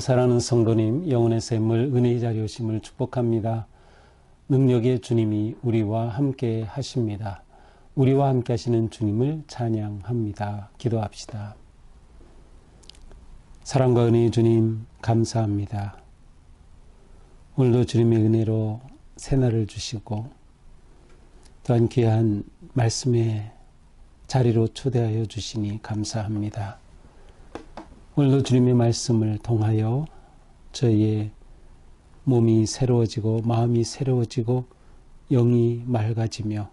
사랑하는 성도님, 영혼의 샘물 은혜의 자리 오심을 축복합니다. 능력의 주님이 우리와 함께 하십니다. 우리와 함께 하시는 주님을 찬양합니다. 기도합시다. 사랑과 은혜의 주님 감사합니다. 오늘도 주님의 은혜로 새날을 주시고 또한 귀한 말씀의 자리로 초대하여 주시니 감사합니다. 오늘도 주님의 말씀을 통하여 저희의 몸이 새로워지고 마음이 새로워지고 영이 맑아지며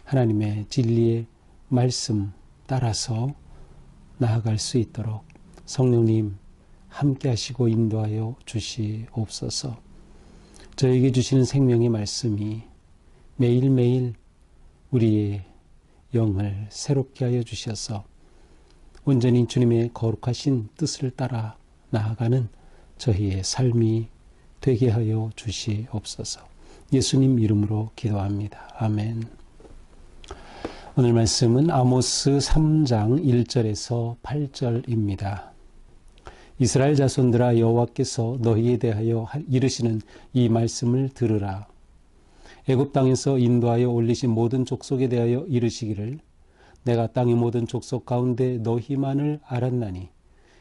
하나님의 진리의 말씀 따라서 나아갈 수 있도록 성령님 함께 하시고 인도하여 주시옵소서. 저에게 주시는 생명의 말씀이 매일매일 우리의 영을 새롭게 하여 주셔서 온전히 주님의 거룩하신 뜻을 따라 나아가는 저희의 삶이 되게 하여 주시옵소서. 예수님 이름으로 기도합니다. 아멘. 오늘 말씀은 아모스 3장 1절에서 8절입니다. 이스라엘 자손들아, 여호와께서 너희에 대하여 이르시는 이 말씀을 들으라. 애굽 땅에서 인도하여 올리신 모든 족속에 대하여 이르시기를 내가 땅의 모든 족속 가운데 너희만을 알았나니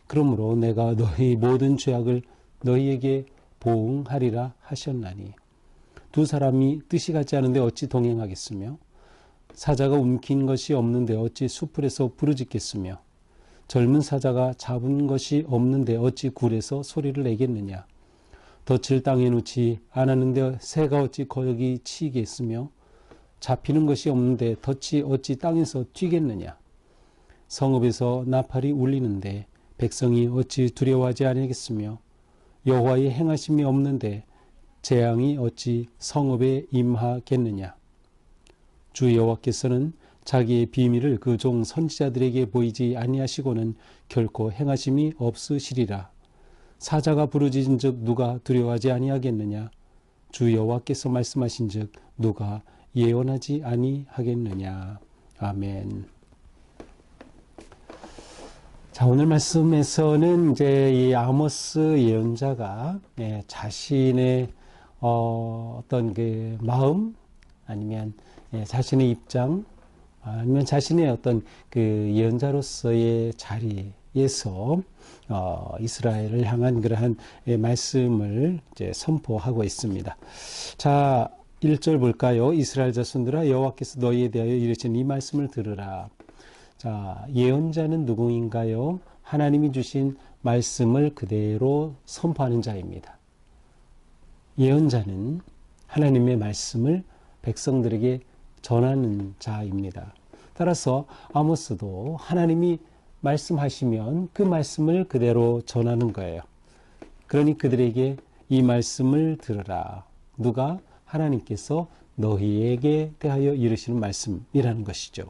그러므로 내가 너희 모든 죄악을 너희에게 보응하리라 하셨나니 두 사람이 뜻이 같지 않은데 어찌 동행하겠으며 사자가 움킨 것이 없는데 어찌 수풀에서 부르짖겠으며 젊은 사자가 잡은 것이 없는데 어찌 굴에서 소리를 내겠느냐. 덫을 땅에 놓지 않았는데 새가 어찌 거기 치겠으며 잡히는 것이 없는데 덫이 어찌 땅에서 튀겠느냐. 성읍에서 나팔이 울리는데 백성이 어찌 두려워하지 아니하겠으며 여호와의 행하심이 없는데 재앙이 어찌 성읍에 임하겠느냐. 주 여호와께서는 자기의 비밀을 그 종 선지자들에게 보이지 아니하시고는 결코 행하심이 없으시리라. 사자가 부르짖은즉 누가 두려워하지 아니하겠느냐. 주 여호와께서 말씀하신즉 누가 예언하지 아니하겠느냐. 아멘. 자, 오늘 말씀에서는 이제 이 아모스 예언자가 자신의 어떤 그 마음 아니면 자신의 입장 아니면 자신의 어떤 그 예언자로서의 자리에서 이스라엘을 향한 그러한 말씀을 이제 선포하고 있습니다. 자, 1절 볼까요? 이스라엘 자손들아, 여호와께서 너희에 대하여 이르신 이 말씀을 들으라. 자, 예언자는 누구인가요? 하나님이 주신 말씀을 그대로 선포하는 자입니다. 예언자는 하나님의 말씀을 백성들에게 전하는 자입니다. 따라서 아모스도 하나님이 말씀하시면 그 말씀을 그대로 전하는 거예요. 그러니 그들에게 이 말씀을 들으라. 누가? 하나님께서 너희에게 대하여 이르시는 말씀이라는 것이죠.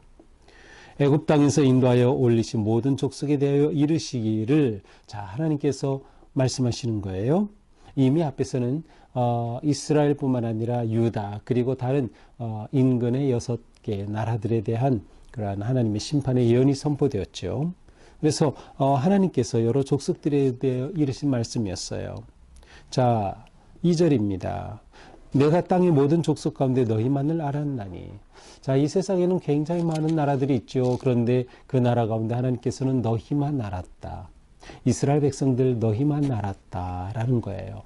애굽 땅에서 인도하여 올리신 모든 족속에 대하여 이르시기를, 자, 하나님께서 말씀하시는 거예요. 이미 앞에서는 이스라엘뿐만 아니라 유다 그리고 다른 인근의 6개 나라들에 대한 그러한 하나님의 심판의 예언이 선포되었죠. 그래서 하나님께서 여러 족속들에 대해 이르신 말씀이었어요. 자, 2절입니다. 내가 땅의 모든 족속 가운데 너희만을 알았나니. 자, 이 세상에는 굉장히 많은 나라들이 있죠. 그런데 그 나라 가운데 하나님께서는 너희만 알았다. 이스라엘 백성들 너희만 알았다라는 거예요.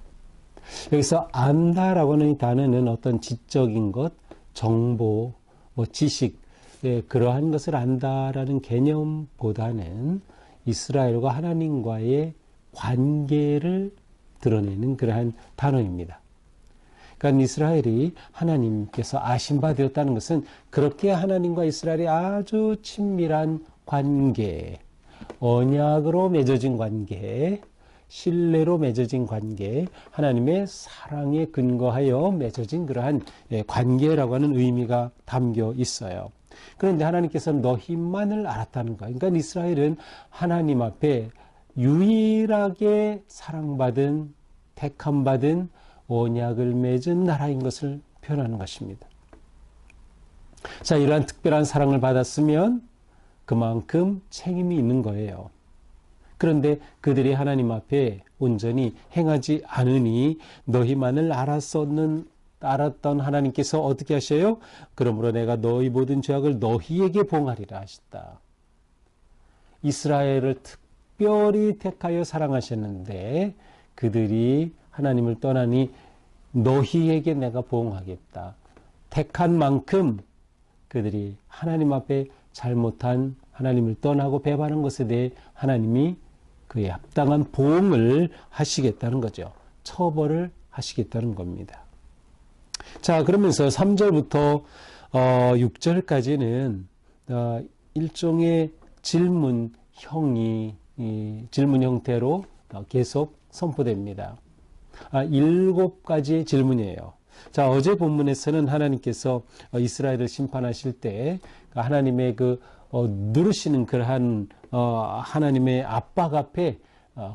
여기서 안다라고 하는 이 단어는 어떤 지적인 것, 정보, 지식, 그러한 것을 안다라는 개념보다는 이스라엘과 하나님과의 관계를 드러내는 그러한 단어입니다. 그러니까 이스라엘이 하나님께서 아신 바 되었다는 것은 그렇게 하나님과 이스라엘이 아주 친밀한 관계, 언약으로 맺어진 관계, 신뢰로 맺어진 관계, 하나님의 사랑에 근거하여 맺어진 그러한 관계라고 하는 의미가 담겨 있어요. 그런데 하나님께서는 너희만을 알았다는 거예요. 그러니까 이스라엘은 하나님 앞에 유일하게 사랑받은, 택함받은 언약을 맺은 나라인 것을 표현하는 것입니다. 자, 이러한 특별한 사랑을 받았으면 그만큼 책임이 있는 거예요. 그런데 그들이 하나님 앞에 온전히 행하지 않으니 너희만을 알았던 하나님께서 어떻게 하셔요? 그러므로 내가 너희 모든 죄악을 너희에게 봉하리라 하셨다. 이스라엘을 특별히 택하여 사랑하셨는데 그들이 하나님을 떠나니 너희에게 내가 봉하겠다. 택한 만큼 그들이 하나님 앞에 잘못한 하나님을 떠나고 배반한 것에 대해 하나님이 그에 합당한 보응을 하시겠다는 거죠. 처벌을 하시겠다는 겁니다. 자, 그러면서 3절부터 6절까지는 일종의 질문 형태로 계속 선포됩니다. 7가지의 질문이에요. 자, 어제 본문에서는 하나님께서 이스라엘을 심판하실 때 하나님의 누르시는 그러한 하나님의 압박 앞에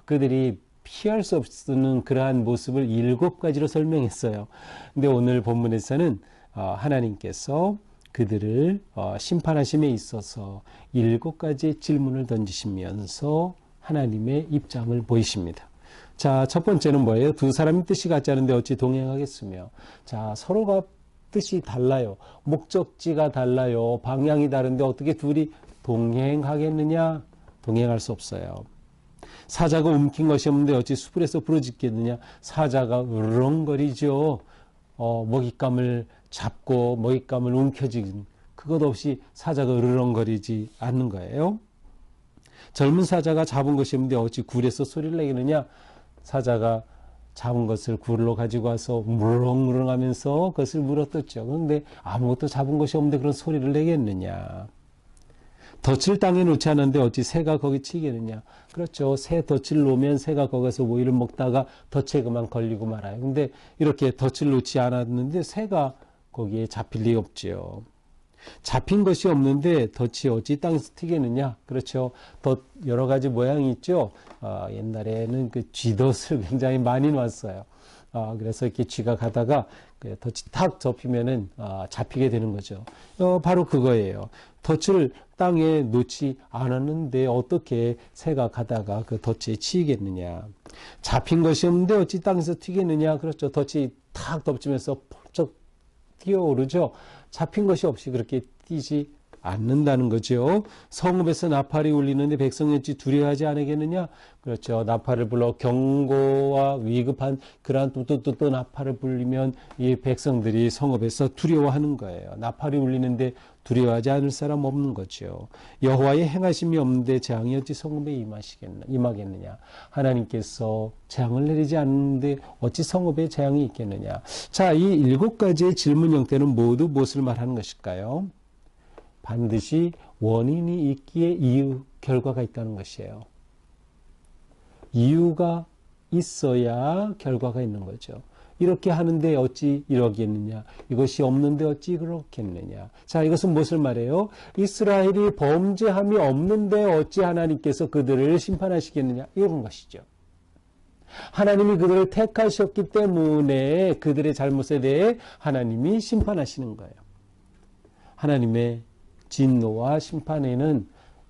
그들이 피할 수 없는 그러한 모습을 7가지로 설명했어요. 근데 오늘 본문에서는 하나님께서 그들을 심판하심에 있어서 7가지의 질문을 던지시면서 하나님의 입장을 보이십니다. 자, 첫 번째는 뭐예요? 두 사람이 뜻이 같지 않은데 어찌 동행하겠으며. 자, 서로가 뜻이 달라요. 목적지가 달라요. 방향이 다른데 어떻게 둘이 동행하겠느냐? 동행할 수 없어요. 사자가 움킨 것이 없는데 어찌 수풀에서 부러지겠느냐? 사자가 으렁거리죠. 먹잇감을 잡고 먹잇감을 움켜쥐는 그것 없이 사자가 으르렁거리지 않는 거예요. 젊은 사자가 잡은 것이 없는데 어찌 굴에서 소리를 내겠느냐? 사자가 잡은 것을 굴로 가지고 와서 무렁무렁 하면서 그것을 물어뜯죠. 그런데 아무것도 잡은 것이 없는데 그런 소리를 내겠느냐? 덫을 땅에 놓지 않았는데 어찌 새가 거기 치겠느냐? 그렇죠. 새 덫을 놓으면 새가 거기서 모이를 먹다가 덫에 그만 걸리고 말아요. 근데 이렇게 덫을 놓지 않았는데 새가 거기에 잡힐 리 없지요. 잡힌 것이 없는데 덫이 어찌 땅에서 튀겠느냐? 그렇죠. 덫 여러 가지 모양이 있죠. 옛날에는 그 쥐덫을 굉장히 많이 놨어요. 그래서 이렇게 쥐가 가다가 그 덫이 탁 접히면은 잡히게 되는 거죠. 바로 그거예요. 덫을 땅에 놓지 않았는데 어떻게 새가 가다가 그 덫에 치이겠느냐? 잡힌 것이 없는데 어찌 땅에서 튀겠느냐? 그렇죠. 덫이 탁 덮치면서 펄쩍 뛰어오르죠. 잡힌 것이 없이 그렇게 뛰지 않는다는 거죠. 성읍에서 나팔이 울리는데 백성이 어찌 두려워하지 않겠느냐? 그렇죠. 나팔을 불러 경고와 위급한 그러한 뚜뚜뚜뚜 나팔을 불리면 이 백성들이 성읍에서 두려워하는 거예요. 나팔이 울리는데 두려워하지 않을 사람 없는 거죠. 여호와의 행하심이 없는데 재앙이 어찌 성읍에 임하겠느냐? 하나님께서 재앙을 내리지 않는데 어찌 성읍에 재앙이 있겠느냐? 자, 이 7가지의 질문 형태는 모두 무엇을 말하는 것일까요? 반드시 원인이 있기에 이유, 결과가 있다는 것이에요. 이유가 있어야 결과가 있는 거죠. 이렇게 하는데 어찌 이러겠느냐? 이것이 없는데 어찌 그렇겠느냐? 자, 이것은 무엇을 말해요? 이스라엘이 범죄함이 없는데 어찌 하나님께서 그들을 심판하시겠느냐? 이런 것이죠. 하나님이 그들을 택하셨기 때문에 그들의 잘못에 대해 하나님이 심판하시는 거예요. 하나님의 진노와 심판에는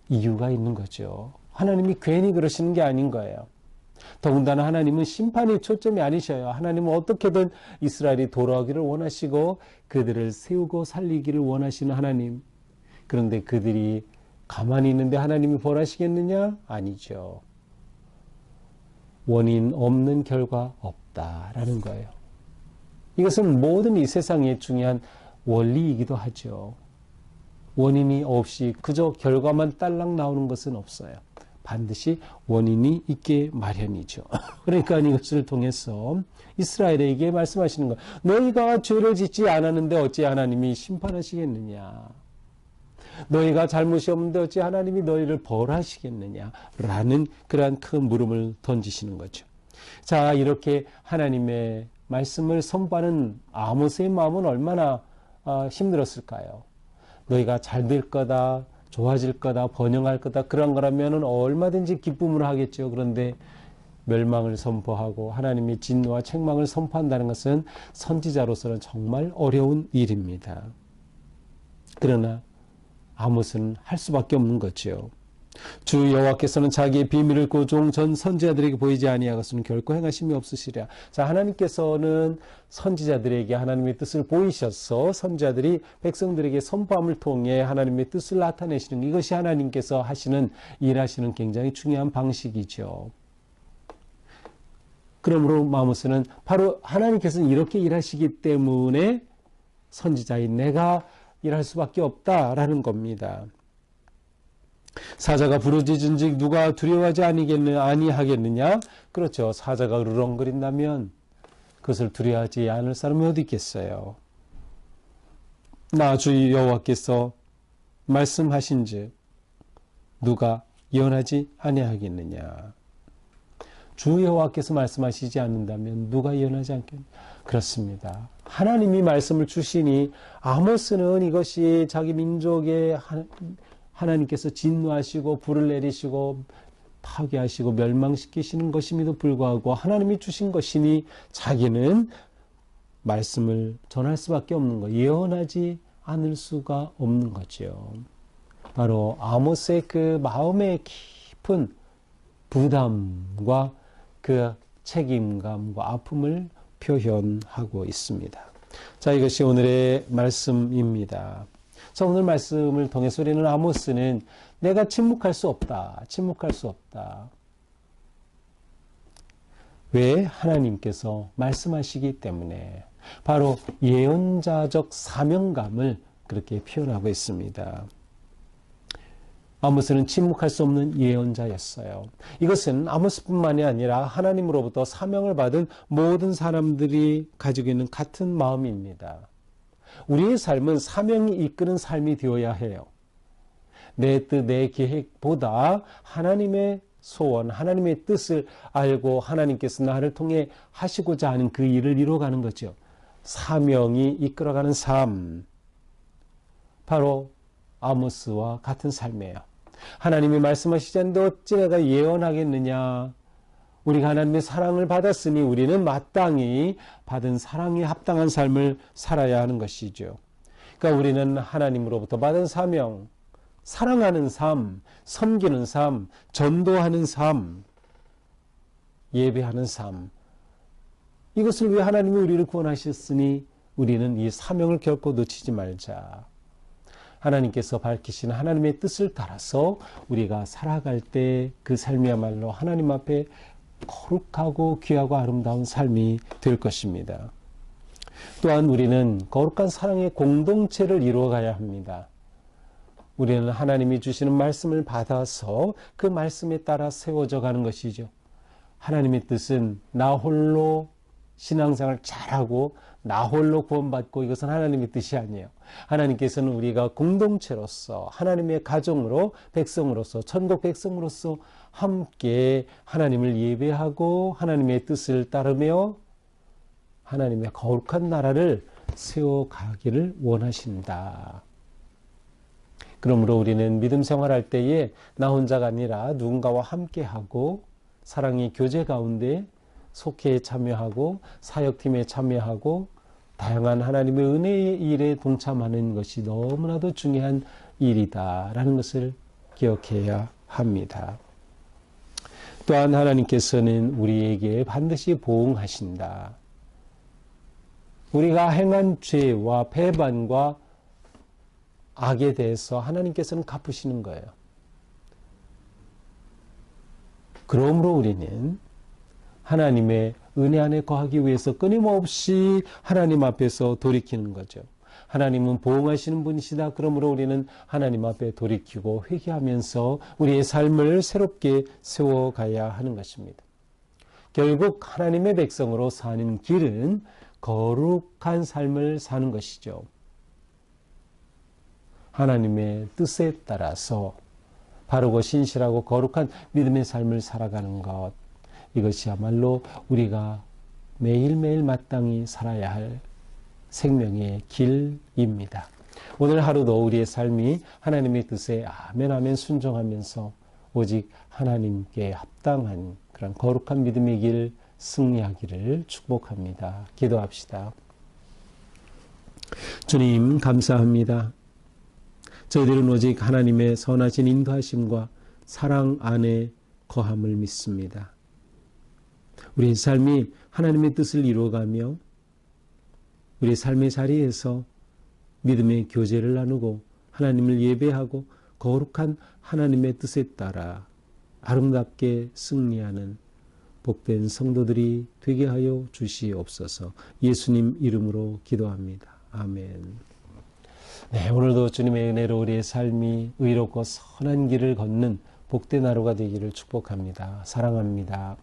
이유가 있는 거죠. 하나님이 괜히 그러시는 게 아닌 거예요. 더군다나 하나님은 심판이 초점이 아니셔요. 하나님은 어떻게든 이스라엘이 돌아오기를 원하시고 그들을 세우고 살리기를 원하시는 하나님. 그런데 그들이 가만히 있는데 하나님이 벌하시겠느냐? 아니죠. 원인 없는 결과 없다라는 거예요. 이것은 모든 이 세상의 중요한 원리이기도 하죠. 원인이 없이 그저 결과만 딸랑 나오는 것은 없어요. 반드시 원인이 있게 마련이죠. 그러니까 이것을 통해서 이스라엘에게 말씀하시는 것. 너희가 죄를 짓지 않았는데 어찌 하나님이 심판하시겠느냐. 너희가 잘못이 없는데 어찌 하나님이 너희를 벌하시겠느냐. 라는 그러한 큰 물음을 던지시는 거죠. 자, 이렇게 하나님의 말씀을 선포하는 아모스의 마음은 얼마나 힘들었을까요? 너희가 잘 될 거다, 좋아질 거다, 번영할 거다, 그런 거라면 얼마든지 기쁨을 하겠죠. 그런데 멸망을 선포하고 하나님의 진노와 책망을 선포한다는 것은 선지자로서는 정말 어려운 일입니다. 그러나 아모스는 할 수밖에 없는 거죠. 주 여호와께서는 자기의 비밀을 그 종 전 선지자들에게 보이지 아니하고서는 결코 행하심이 없으시랴. 자, 하나님께서는 선지자들에게 하나님의 뜻을 보이셔서 선지자들이 백성들에게 선포함을 통해 하나님의 뜻을 나타내시는, 이것이 하나님께서 하시는, 일하시는 굉장히 중요한 방식이죠. 그러므로 마모스는 바로 하나님께서는 이렇게 일하시기 때문에 선지자인 내가 일할 수밖에 없다라는 겁니다. 사자가 부르짖은즉 누가 두려워하지 아니하겠느냐? 그렇죠. 사자가 으르렁거린다면 그것을 두려워하지 않을 사람이 어디 있겠어요. 나 주 여호와께서 말씀하신즉 누가 예언하지 아니하겠느냐? 주 여호와께서 말씀하시지 않는다면 누가 예언하지 않겠느냐? 그렇습니다. 하나님이 말씀을 주시니 아모스는 이것이 자기 민족의 하나님께서 진노하시고 불을 내리시고 파괴하시고 멸망시키시는 것임에도 불구하고 하나님이 주신 것이니 자기는 말씀을 전할 수밖에 없는 거, 예언하지 않을 수가 없는 거죠. 바로 아모스의 그 마음의 깊은 부담과 그 책임감과 아픔을 표현하고 있습니다. 자, 이것이 오늘의 말씀입니다. 자, 오늘 말씀을 통해서 우리는 아모스는 내가 침묵할 수 없다. 침묵할 수 없다. 왜? 하나님께서 말씀하시기 때문에. 바로 예언자적 사명감을 그렇게 표현하고 있습니다. 아모스는 침묵할 수 없는 예언자였어요. 이것은 아모스뿐만이 아니라 하나님으로부터 사명을 받은 모든 사람들이 가지고 있는 같은 마음입니다. 우리의 삶은 사명이 이끄는 삶이 되어야 해요. 내 뜻, 내 계획보다 하나님의 소원, 하나님의 뜻을 알고 하나님께서 나를 통해 하시고자 하는 그 일을 이루어가는 거죠. 사명이 이끌어가는 삶. 바로 아모스와 같은 삶이에요. 하나님이 말씀하시지 않는데 어찌 내가 예언하겠느냐. 우리가 하나님의 사랑을 받았으니 우리는 마땅히 받은 사랑에 합당한 삶을 살아야 하는 것이죠. 그러니까 우리는 하나님으로부터 받은 사명, 사랑하는 삶, 섬기는 삶, 전도하는 삶, 예배하는 삶. 이것을 위해 하나님이 우리를 구원하셨으니 우리는 이 사명을 결코 놓치지 말자. 하나님께서 밝히신 하나님의 뜻을 따라서 우리가 살아갈 때 그 삶이야말로 하나님 앞에 거룩하고 귀하고 아름다운 삶이 될 것입니다. 또한 우리는 거룩한 사랑의 공동체를 이루어가야 합니다. 우리는 하나님이 주시는 말씀을 받아서 그 말씀에 따라 세워져 가는 것이죠. 하나님의 뜻은 나 홀로 신앙생활 잘하고 나 홀로 구원받고 이것은 하나님의 뜻이 아니에요. 하나님께서는 우리가 공동체로서 하나님의 가정으로 백성으로서 천국 백성으로서 함께 하나님을 예배하고 하나님의 뜻을 따르며 하나님의 거룩한 나라를 세워가기를 원하신다. 그러므로 우리는 믿음 생활할 때에 나 혼자가 아니라 누군가와 함께하고 사랑의 교제 가운데 속회에 참여하고 사역팀에 참여하고 다양한 하나님의 은혜의 일에 동참하는 것이 너무나도 중요한 일이다라는 것을 기억해야 합니다. 또한 하나님께서는 우리에게 반드시 보응하신다. 우리가 행한 죄와 배반과 악에 대해서 하나님께서는 갚으시는 거예요. 그러므로 우리는 하나님의 은혜 안에 거하기 위해서 끊임없이 하나님 앞에서 돌이키는 거죠. 하나님은 보응하시는 분이시다. 그러므로 우리는 하나님 앞에 돌이키고 회개하면서 우리의 삶을 새롭게 세워가야 하는 것입니다. 결국 하나님의 백성으로 사는 길은 거룩한 삶을 사는 것이죠. 하나님의 뜻에 따라서 바르고 신실하고 거룩한 믿음의 삶을 살아가는 것, 이것이야말로 우리가 매일매일 마땅히 살아야 할 생명의 길입니다. 오늘 하루도 우리의 삶이 하나님의 뜻에 아멘 아멘 순종하면서 오직 하나님께 합당한 그런 거룩한 믿음의 길 승리하기를 축복합니다. 기도합시다. 주님 감사합니다. 저희들은 오직 하나님의 선하신 인도하심과 사랑 안에 거함을 믿습니다. 우리의 삶이 하나님의 뜻을 이루어가며 우리의 삶의 자리에서 믿음의 교제를 나누고 하나님을 예배하고 거룩한 하나님의 뜻에 따라 아름답게 승리하는 복된 성도들이 되게 하여 주시옵소서. 예수님 이름으로 기도합니다. 아멘. 네, 오늘도 주님의 은혜로 우리의 삶이 의롭고 선한 길을 걷는 복된 하루가 되기를 축복합니다. 사랑합니다.